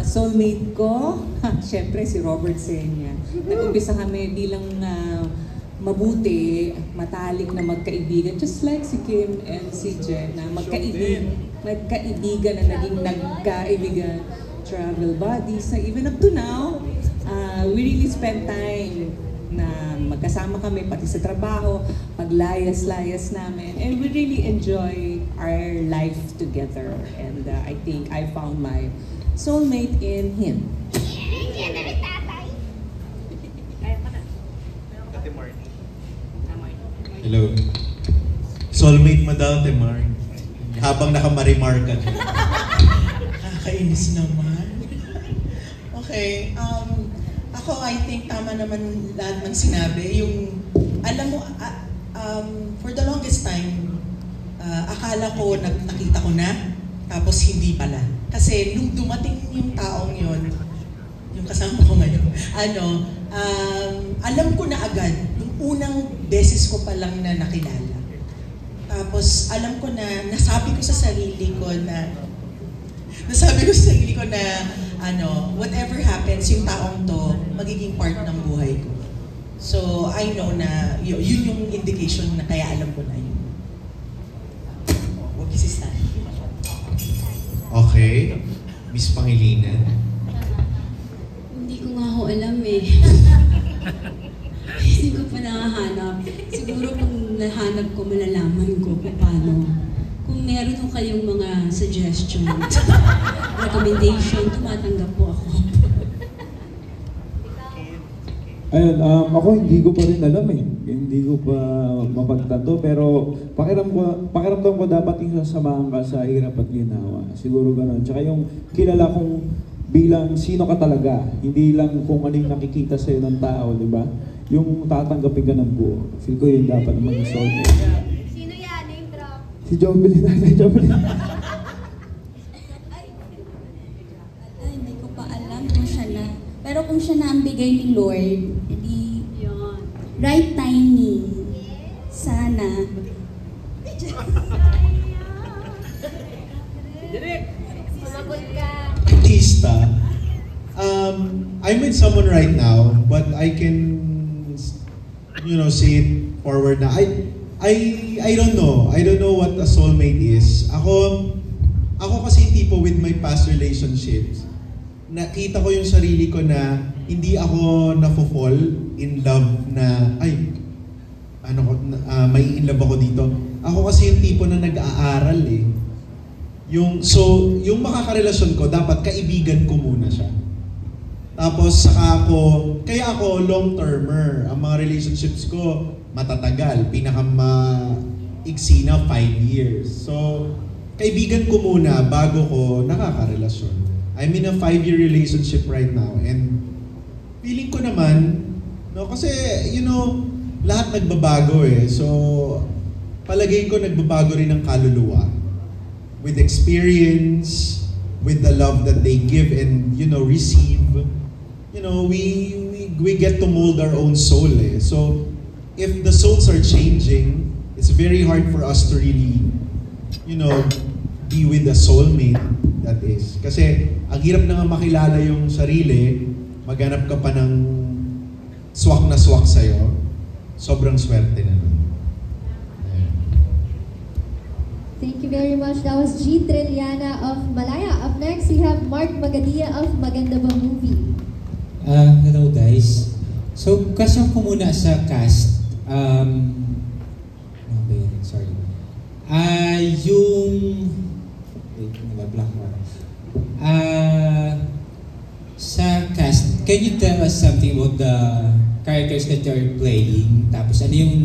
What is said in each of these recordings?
Soulmate ko, syempre si Robert Senya. Nag-umpisa kami bilang mabuti, matalik na magkaibigan, just like si Kim and si Jen, na magkaibigan na naging nagkaibigan, travel buddies, na even up to now, we really spend time na magkasama kami pati sa trabaho, paglayas-layas namin, and we really enjoy our life together. And I think I found my soulmate in him. Hello. Soulmate mo daw, Temar. Habang nakamarimar ka dyan. Nakakainis naman. Okay, ako I think tama naman lahat ng sinabi. Yung, alam mo, for the longest time, akala ko nakita ko na, tapos hindi pala. Kasi nung dumating yung taong yon, yung kasama ko ngayon, alam ko na agad, yung unang beses ko pa lang na nakilala. Tapos alam ko na, nasabi ko sa sarili ko na, whatever happens, yung taong to, magiging part ng buhay ko. So, I know na, yun yung indication na kaya alam ko na yun. Huwag isistan. Okay. Miss Pangilinan. Hindi ko nga ho alam eh. Hindi ko pa nakahanap. Siguro kung nahanap ko, malalaman ko kung paano. Kung meron ho kayong mga suggestions, recommendation, tumatanggap po ako. Ayun, ako hindi ko pa rin alam eh. Hindi ko pa mapagtanto, pero pakiramdam ko dapat yung sasamahan ka sa hirap at ginawa. Siguro gano'n. Tsaka yung kilala kong bilang sino ka talaga. Hindi lang kung ano yung nakikita sa'yo ng tao, di ba? Yung tatanggapin ka ng buo. Feel ko yun dapat naman yung soulmate. Sino yan? Name drop. Si Jovelyn. Jovelyn. Ay, hindi ko pa alam kung siya na. Pero kung siya na ang bigay ni Lord, edi right timing. Sana. Sumagot ka. Artista. I'm with someone right now, but I can, say it forward na. I don't know. I don't know what a soulmate is. Ako kasi tipo with my past relationships, nakita ko yung sarili ko na hindi ako nafo-fall in love na, may in love ako dito. Ako kasi yung tipo na nag-aaral eh. Yung makakarelasyon ko, dapat kaibigan ko muna siya. Tapos kaya ako long-termer. Ang mga relationships ko, matatagal. Pinaka-maigsi na 5 years. So, kaibigan ko muna bago ko nakakarelasyon. I'm in a 5-year relationship right now. And feeling ko naman, kasi, lahat nagbabago eh. So, palagay ko nagbabago rin ang kaluluwa. With experience, with the love that they give and, receive. We get to mold our own soul eh. So, if the souls are changing, it's very hard for us to really, be with a soulmate, that is. Kasi, ang hirap na nga makilala yung sarili, maghanap ka pa ng swak na swak sa'yo, sobrang swerte na nun. Thank you very much. That was G. Trilliana of Malaya. Up next, we have Mark Magadia of Maganda Ba Movie. Hello guys. So, question ko muna sa cast. Sorry. Wait, nabablank ko. Sa cast, can you tell us something about the characters that you're playing? Tapos ano yung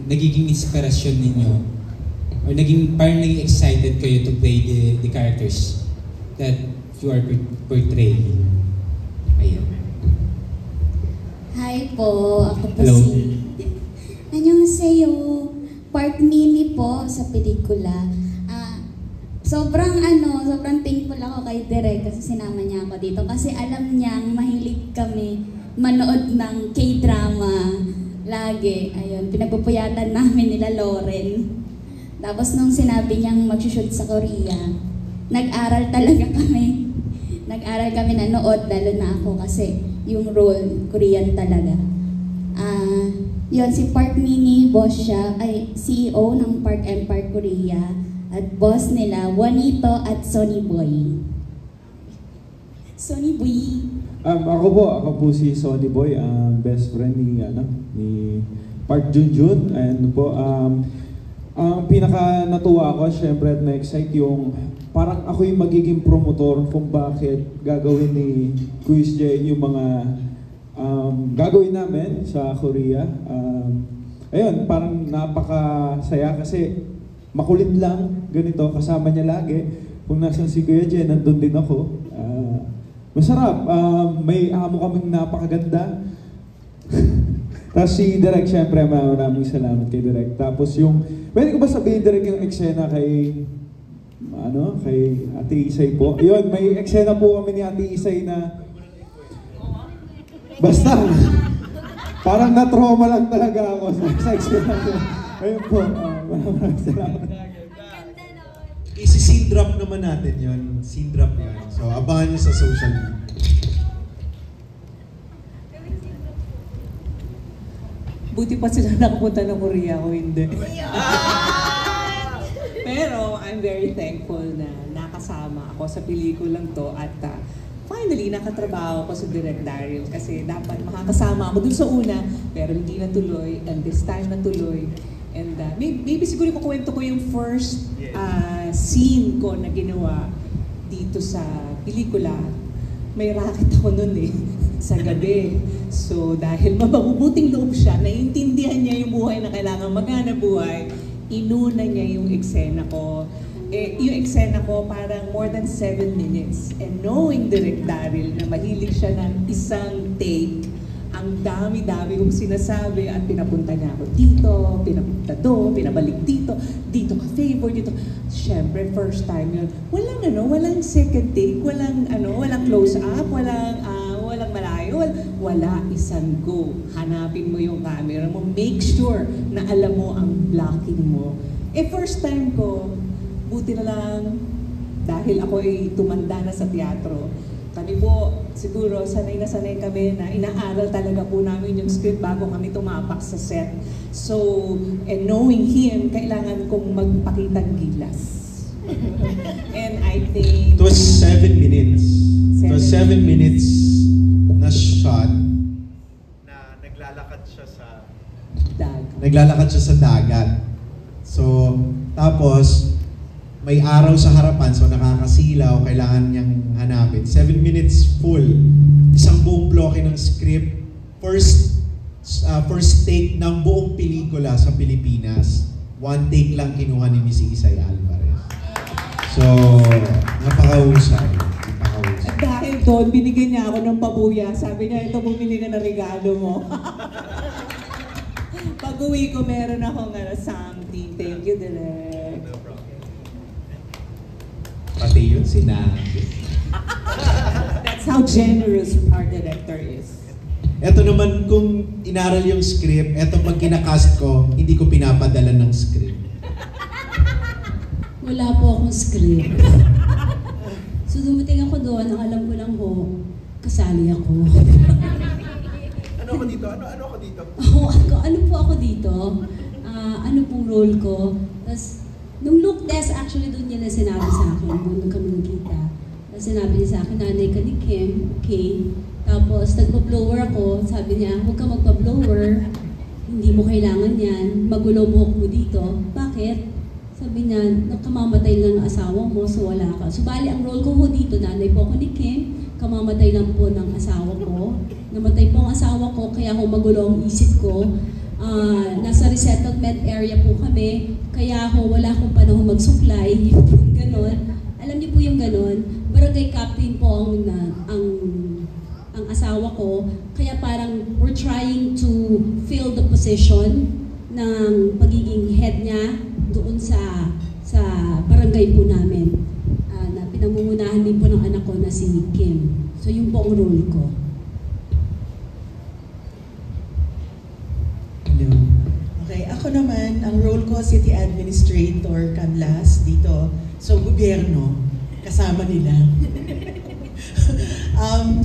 nagiging inspirasyon ninyo? Or parang naging excited kayo to play the characters that you are portraying? Ayun. Hi po, ako po Hello. Annyeonghaseyo, part Mimi po sa pelikula. Sobrang thankful ako kay Direk kasi sinama niya ako dito kasi alam niyang mahilig kami manood ng K-drama lagi. Ayun, pinagpupuyatan namin nila Lauren. Tapos nung sinabi niyang mag-shoot sa Korea, nag-aral talaga kami nag-aral kami nanood, lalo na ako kasi yung role, Korean talaga. Yun, si Park Mini, boss siya, ay CEO ng Park Empire Korea. At boss nila, Juanito at Sonny Boy. Sonny Boy. Ako po si Sonny Boy, best friend ni Park Junjun. And po, ang pinaka natuwa ako, syempre at na-excite yung parang ako yung magiging promotor kung bakit gagawin ni Quiz J yung mga gagawin namin sa Korea. Ayun, parang napakasaya kasi makulit lang, ganito, kasama niya lagi. Kung nasan si Kuya Jen, nandun din ako. Masarap, may amo kaming napakaganda. Tapos si Direk, syempre maraming salamat kay Direk. Tapos yung, pwede ko ba sabihin Direk yung eksena kay Ate Isay po? Yun, may eksena po kami ni Ate Isay na basta, parang na-trauma lang talaga ako sa eksena ko. Ayun po, maraming salamat. Isi-scene drop naman natin yun. Scene drop yan. So, abangan nyo sa social media. Buti pa sila nakapunta ng Korea o hindi. Pero I'm very thankful na nakasama ako sa pelikulang to at finally nakatrabaho ko sa Direk Daryl kasi dapat makakasama ako dun sa una pero hindi natuloy and this time natuloy. And maybe siguro kukwento ko yung first scene ko na ginawa dito sa pelikula. May racket ako nun sa gabi. So dahil mabubuting loob siya, naiintindihan niya yung buhay na kailangan maghanap buhay, inuna niya yung eksena ko. Yung eksena ko parang more than 7 minutes. And knowing Direk Daryl na mahilig siya ng isang take, ang dami-dami kong sinasabi at pinapunta niya ako dito, pinapunta doon, pinabalik dito, dito ka favor, dito. Siyempre, first time yun. Walang second take, walang close-up, walang malayo, wala, isang go. Hanapin mo yung camera mo, make sure na alam mo ang blocking mo. First time ko, buti na lang, dahil ako ay tumanda na sa teatro, kami po, siguro, sanay na sanay kami na inaaral talaga po namin yung script bago kami tumapak sa set. So, and knowing him, kailangan kong magpakitang gilas. And I think... It was 7 minutes. It was 7 minutes na shot na naglalakad siya sa dagat. So, tapos, may araw sa harapan, so nakakasilaw, kailangan niyang hanapin. 7 minutes full. Isang buong bloke ng script. First take ng buong pelikula sa Pilipinas. 1 take lang kinuha ni Miss Isay Alvarez. So, napakahusay. At dahil doon, binigyan niya ako ng pabuya. Sabi niya, ito bumili ka na regalo mo. Pag-uwi ko, meron akong something. Thank you, Direk. Pati yun sinabi. That's how generous our director is. Eto naman, kung inaral yung script, eto pag kinakast ko, hindi ko pinapadala ng script. Wala po akong script. So dumating ako doon, ang alam ko lang kasali ako. Ano ako dito? Ano ako dito? Ano po ako dito? Ano pong role ko? Tapos, nung look test, actually doon niya na sinabi sa akin, nung kami nagkita. Sinabi niya sa akin, nanay ka ni Kim, okay? Tapos, nagpa-blower ako, sabi niya, huwag ka magpa-blower, hindi mo kailangan yan, magulo mo ako dito. Bakit? Sabi niya, nakamamatay lang ang asawa mo, so wala ka. So, bali, ang role ko dito, nanay po ako ni Kim, kamamatay lang po ng asawa ko. Namatay po ang asawa ko, kaya ako magulo ang isip ko. Nasa resettlement area po kami, kaya ako wala akong panahon magsuklay, yung ganon. Alam niyo po yung ganon, barangay captain po ang asawa ko, kaya parang we're trying to fill the position ng pagiging head niya doon sa barangay po namin. Na pinamumunahan din po ng anak ko na si Kim. So yun po ang role ko. Okay, ako naman, ang role ko, City Administrator Canlas dito. So, gobyerno, kasama nila.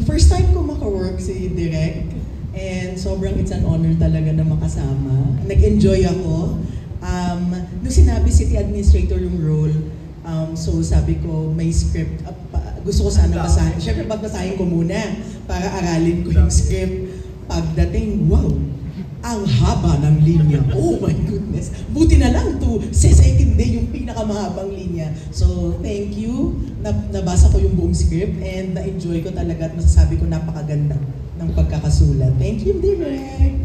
First time ko maka-work si Direk. And sobrang it's an honor talaga na makasama. Nag-enjoy ako. Nung sinabi city administrator yung role, so sabi ko may script. Gusto ko sana basahin. Siyempre babasahin ko muna para aralin ko yung script. Pagdating, wow! Ang haba ng linya. Oh my goodness. Buti na lang to sa second day yung pinakamahabang linya. So, thank you. Nabasa ko yung buong script and na-enjoy ko talaga at masasabi ko napakaganda ng pagkakasulat. Thank you, Direk.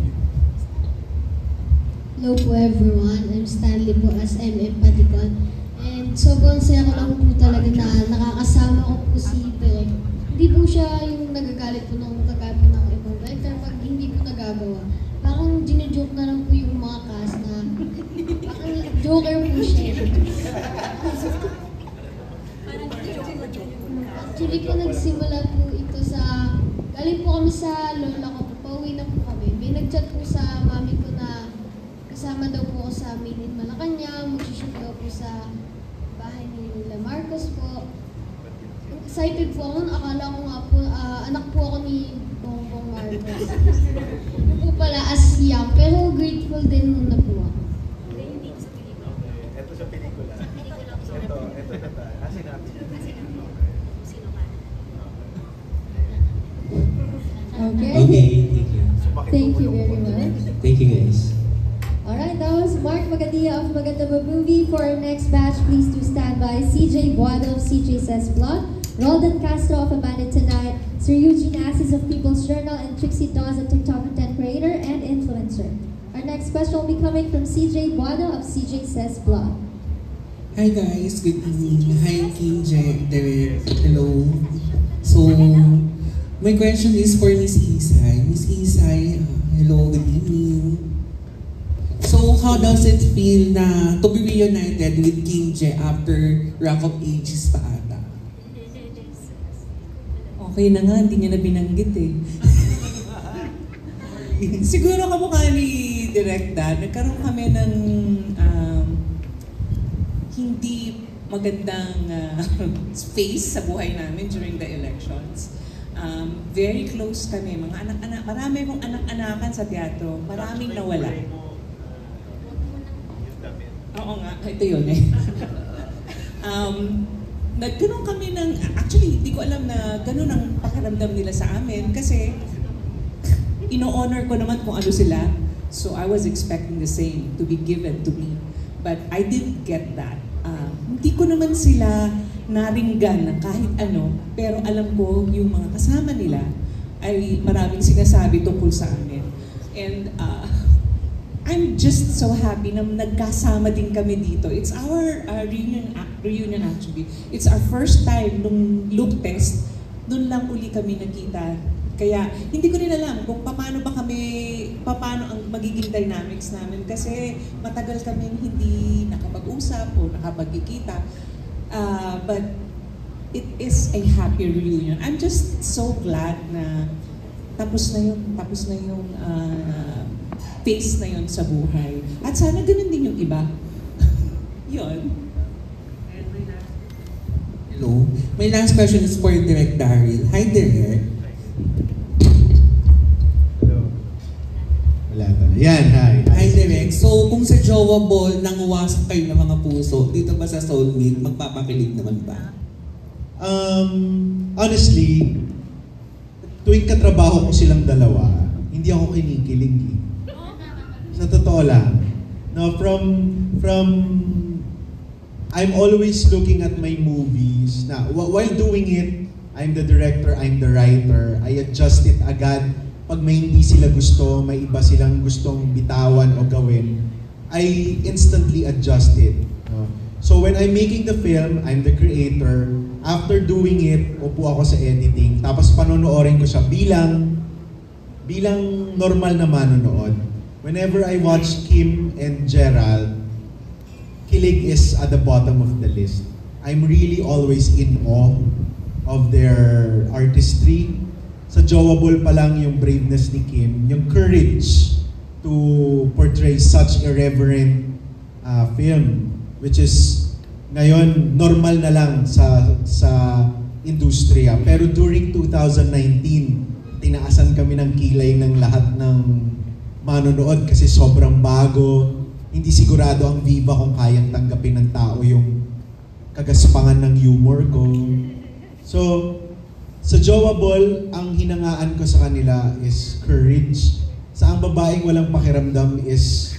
Hello po everyone, I'm Stanley po as MM Paticon. And sobrang saya ko lang po talaga na nakakasama ko po si Direk. Hindi po siya yung nagagalit po ng kagaya po ng ibang director pag hindi po nagagawa. Parang gine-joke na lang po yung mga cast na parang joker po siya. Actually po nagsimula po ito sa, galing po kami sa lola ko po, pauwi na po kami. May nag-chat po sa mami ko na kasama daw po ako sa amin in Malacanang, mag-shoot daw po sa bahay ni Nila Marcos po. Excited po ako, akala ko nga po, anak po ako ni Bongbong Marcos. Yung po pala as young, pero grateful din muna po ako. Ito sa pelikula. Ito na tayo. Kasi natin. Okay. Okay, thank you. Thank you very much. Thank you guys. Alright, that was Mark Magadia of Magandaba Movie. For our next batch, please do stand by CJ Boado of CJ Says Vlog, Roldan Castro of Abandoned Tonight, Sir Eugene Assis of People's Journal, and Trixie Dawes, a TikTok content creator and influencer. Our next question will be coming from CJ Boado of CJ Says Vlog. Hi guys, good evening. Hi KJ, Derek, hello. So, my question is for Miss Isay. Miss Isay, hello, good evening. So, how does it feel na to be reunited with King Je after Rock of Ages pa ata? Okay na nga, hindi niya na binanggit eh. Siguro kamukha ni Direk Dan, nagkaroon kami ng hindi magandang space sa buhay namin during the elections. Very close kami, mga anak-anak, marami kong anak-anakan sa teatro, maraming nawala. Oo nga, ito yun eh. Nagkaroon kami ng, actually hindi ko alam na ganun ang pakiramdam nila sa amin kasi ino-honor ko naman kung ano sila. So I was expecting the same to be given to me. But I didn't get that. Hindi ko naman sila naringgan na kahit ano, pero alam ko yung mga kasama nila ay maraming sinasabi tungkol sa amin. And I'm just so happy na nagkasama din kami dito. It's our reunion actually. It's our first time nung look test, doon lang uli kami nakita. Kaya hindi ko rin alam kung paano ang magiging dynamics namin kasi matagal kami hindi nakapag-usap o nakapagkikita. But it is a happy reunion. I'm just so glad na tapos na yung phase na yun sa buhay. At sana ganun din yung iba. Yun. Hello. My last question is for Direk Daryl. Hi Direk. Hello. Wala na. Yan, hi. Hi Direk. So kung sa Jowa Ball nanguwasak kayo ng mga puso, dito ba sa Soulmate, magpapakilig naman ba? Honestly, tuwing katrabaho ko silang dalawa, hindi ako kinikilig. Sa totoo lang. No, I'm always looking at my movies. Na, while doing it, I'm the director, I'm the writer. I adjust it agad. Pag may hindi sila gusto, may iba silang gustong bitawan o gawin, I instantly adjust it. No? So when I'm making the film, I'm the creator. After doing it, upo ako sa editing. Tapos panonoorin ko siya bilang normal na manonood. Whenever I watch Kim and Gerald, kilig is at the bottom of the list. I'm really always in awe of their artistry. Sa Jowable pa lang yung braveness ni Kim, yung courage to portray such irreverent film, which is ngayon normal na lang sa industriya. Pero during 2019, tinaasan kami ng kilay ng lahat ng manonood kasi sobrang bago. Hindi sigurado ang Viva kung kayang tanggapin ng tao yung kagaspangan ng humor ko. So, sa Jowa Ball, ang hinangaan ko sa kanila is courage. Sa ang babaeng walang pakiramdam is,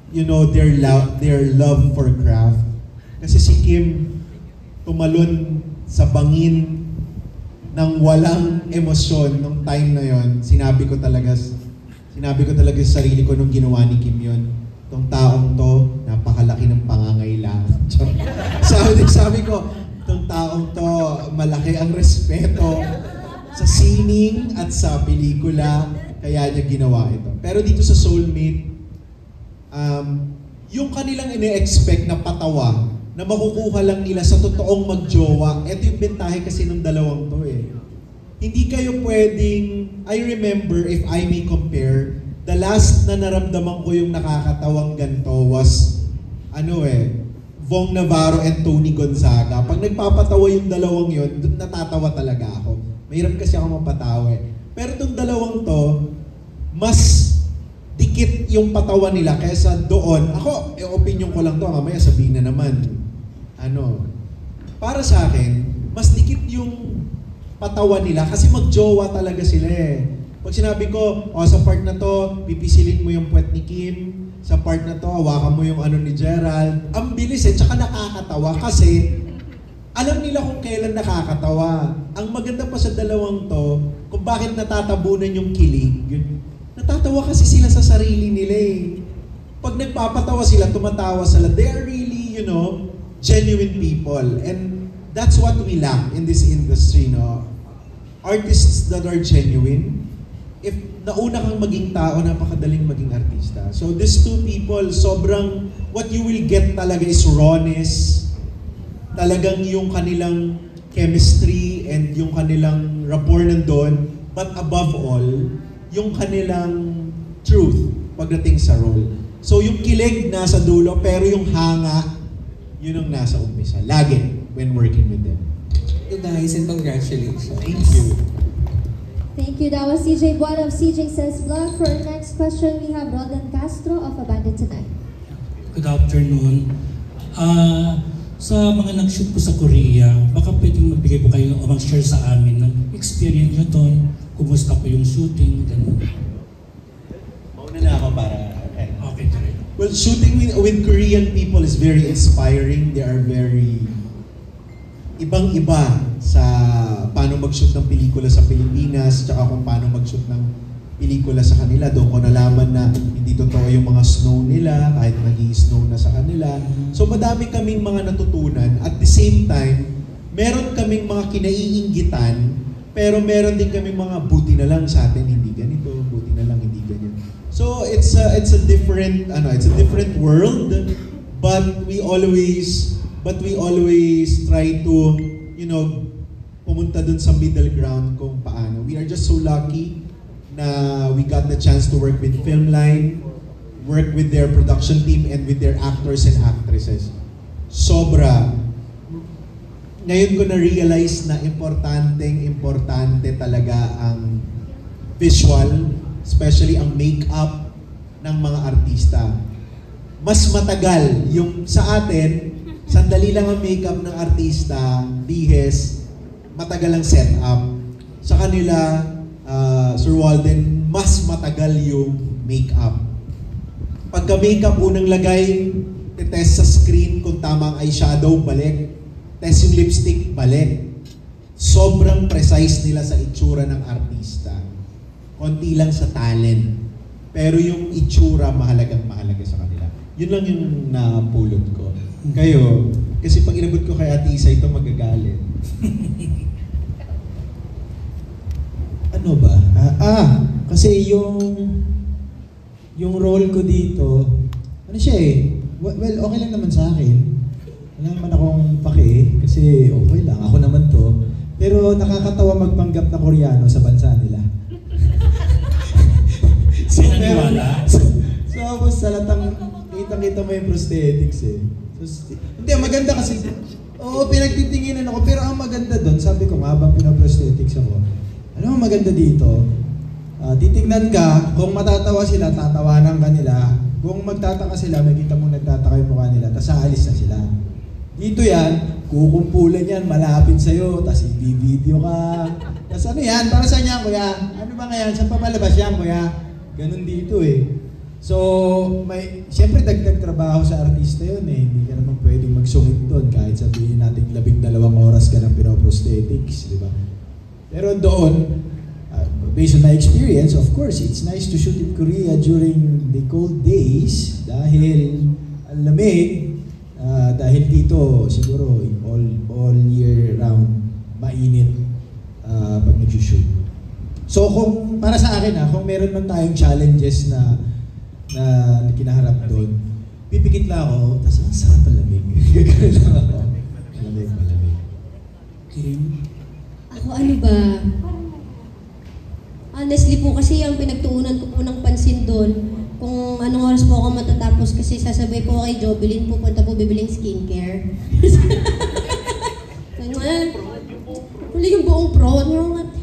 you know, their love for craft. Kasi si Kim, tumalon sa bangin ng walang emosyon nung time na yon. Sinabi ko talaga sa sarili ko nung ginawa ni Kim yon. Itong taong to, napakalaki ng pangangailangan. sabi ko, itong taong to, malaki ang respeto sa sining at sa pelikula, kaya niya ginawa ito. Pero dito sa Soulmate, yung kanilang ine-expect na patawa, na makukuha lang nila sa totoong magjowa, ito yung bentahe kasi ng dalawang to eh. Hindi kayo pwedeng, I remember, if I may compare, the last na naramdaman ko yung nakakatawang ganito was, Vong Navarro and Tony Gonzaga. Pag nagpapatawa yung dalawang yun, natatawa talaga ako. Mahirap kasi ako mapatawa eh. Pero itong dalawang to, mas dikit yung patawa nila kaysa doon. Ako, opinion ko lang to, mamaya sabihin na naman. Para sa akin, mas dikit yung patawa nila kasi magjowa talaga sila eh. Pag sinabi ko, sa part na to, pipisilin mo yung puwet ni Kim, sa part na to, hawakan mo yung ni Gerald. Ang bilis eh, tsaka nakakatawa kasi alam nila kung kailan nakakatawa. Ang maganda pa sa dalawang to, kung bakit natatabunan yung kilig, natatawa kasi sila sa sarili nila eh. Pag nagpapatawa sila, tumatawa sila, they are really, genuine people. And that's what we lack in this industry, no? Artists that are genuine. If nauna kang maging tao, napakadaling maging artista. So these two people, sobrang, what you will get talaga is rawness, talagang yung kanilang chemistry and yung kanilang rapport nandun, but above all, yung kanilang truth pagdating sa role. So yung kilig nasa dulo, pero yung hanga, yun ang nasa umpisa. Lagi, when working with them. You guys, and congratulations. Thank you. Thank you. That was CJ Buwan of CJ Says Vlog. For our next question, we have Roldan Castro of Abandoned Tonight. Good afternoon. Sa mga nag-shoot po sa Korea, baka pwedeng magbigay po kayo o mag-share sa amin ng experience nyo doon, kumusta po yung shooting, gano'n. Mauna na ako para... Okay, direct. Well, shooting with Korean people is very inspiring. They are very ibang-iba sa paano mag-shoot ng pelikula sa Pilipinas, tsaka kung paano mag-shoot ng pelikula sa kanila. Doon ko nalaman na hindi totoo yung mga snow nila, kahit nag-i-snow na sa kanila. So madami kaming mga natutunan. At the same time, meron kaming mga kinaiinggitan, pero meron din kaming mga buti na lang sa atin, hindi ganito, buti na lang, hindi ganyan. So it's a different world, but we always try to, pumunta dun sa middle ground kung paano. We are just so lucky na we got the chance to work with Filmline, work with their production team, and with their actors and actresses. Sobra. Ngayon ko na-realize na importante talaga ang visual, especially ang make-up ng mga artista. Mas matagal yung sa atin, sandali lang ang makeup ng artista, bihes, matagal ang setup. Sa kanila, Sir Walden, mas matagal yung makeup. Pagka-makeup, unang lagay, test sa screen kung tama ang eyeshadow, balik. Test yung lipstick, balik. Sobrang precise nila sa itsura ng artista. Konti lang sa talent. Pero yung itsura, mahalaga sa kanila. Yun lang yung napulot ko. Kayo, kasi pag inabot ko kay Ate Isa ito, magagalit. Ano ba? Kasi yung role ko dito, siya eh, well, okay lang naman sa akin. Wala naman akong pake, kasi okay lang, ako naman to. Pero nakakatawa magpanggap na Koreano sa bansa nila. So, sa latang, kita mo yung prosthetics eh. So, hindi, maganda kasi Oo, pinagtitinginan ako. Pero ang maganda doon, sabi ko nga, habang pinaprosthetics ako, ano ang maganda dito? Titignan ka, kung matatawa sila, tatawanan ka nila. Kung magtataka sila, makita mo nagtataka yung mukha nila, tapos aalis na sila. Dito yan, kukumpulan yan, malapit sa'yo, tapos i-video ka. Tapos ano yan, para saan yan, kuya? Ano ba nga yan? Saan pa palabas yan, kuya? Ganun dito eh. So, siyempre dagdag trabaho sa artista yun eh. Hindi ka naman pwedeng magsungit doon kahit sabihin natin 12 oras ka ng pinoprosthetics, di ba? Pero doon, based on my experience, of course, it's nice to shoot in Korea during the cold days dahil ang lamig, dahil dito siguro all year round mainit pag nag-shoot. So kung para sa akin kung meron man tayong challenges na kinaharap doon, pipikit lang ako, tapos ang sarap ang lamig. Gagawin lang ako. Malamig. Kim? Ako ano ba? Honestly po kasi ang pinagtuunan ko po ng pansin doon, kung anong oras po ako matatapos kasi sasabay po kay Jobelyn, pupunta po bibiling skincare. Huli yung buong pro.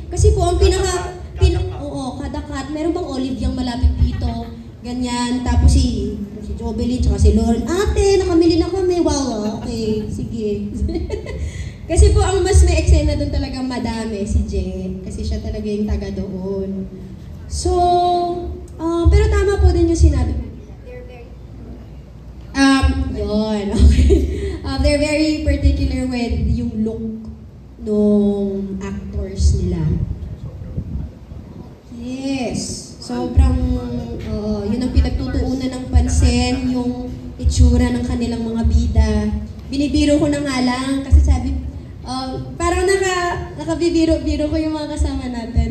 Kasi po ang kada cut, meron bang olive yung malapit dito, ganyan. Tapos si Jobelyn tsaka si Lauren, ate, nakamili na kami. Wow, okay, sige. Kasi po ang mas may eksena doon talaga madami si Jen. Kasi siya talaga yung taga doon. So, pero tama po din yung sinabi ko. Yun, okay. They're very particular with yung look nung actors nila. Yes. Sobrang, yun ang pinagtutuunan ng pansin, yung itsura ng kanilang mga bida. Binibiro ko na nga lang kasi sabi, parang nakabibiro-biro ko yung mga kasama natin.